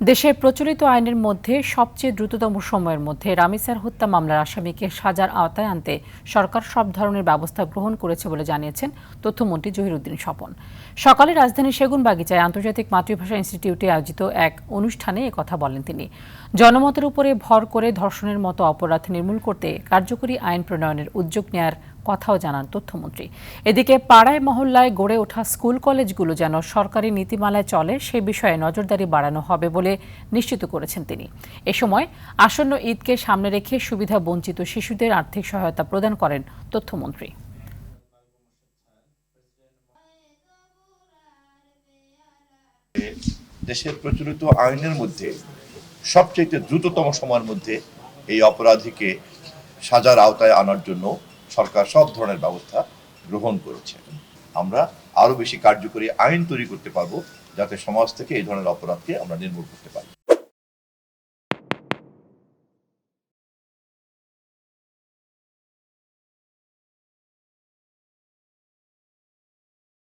দেশের প্রচলিত আইনের মধ্যে সবচেয়ে দ্রুততম সময়ের মধ্যে রামিসার হত্যা মামলার আসামিকে সাজার আওতায় আনতে সরকার সব ধরনের ব্যবস্থা গ্রহণ করেছে বলে জানিয়েছেন তথ্যমন্ত্রী জহিরুদ্দিন স্বপন। সকালে রাজধানীর সেগুনবাগিচায় আন্তর্জাতিক মাতৃভাষা ইনস্টিটিউটে আয়োজিত এক অনুষ্ঠানে একথা বলেন তিনি। জনমতের উপরে ভর করে ধর্ষণের মতো অপরাধ নির্মূল করতে কার্যকরী আইন প্রণয়নের উদ্যোগ নেয়ার কথাও জানান তথ্যমন্ত্রী। এদিকে পাড়ায় মহল্লায় গড়ে ওঠা স্কুল কলেজগুলো যেন সরকারি নীতিমালায় চলে সে বিষয়ে নজরদারি বাড়ানো হবে বলে নিশ্চিত করেছেন তিনি। এ সময় আসন্ন ঈদকে সামনে রেখে সুবিধা বঞ্চিত শিশুদের আর্থিক সহায়তা প্রদান করেন তথ্যমন্ত্রী। দেশের প্রচলিত আইনের মধ্যে সবচেয়ে দ্রুততম সময়ের মধ্যে এই অপরাধীকে সাজার আওতায় আনার জন্য সরকার সব ধরনের ব্যবস্থা গ্রহণ করেছে। আমরা আরো বেশি কার্যকরী আইন তৈরি করতে পারবো যাতে সমাজ থেকে এই ধরনের অপরাধকে আমরা নির্মূল করতে পারি।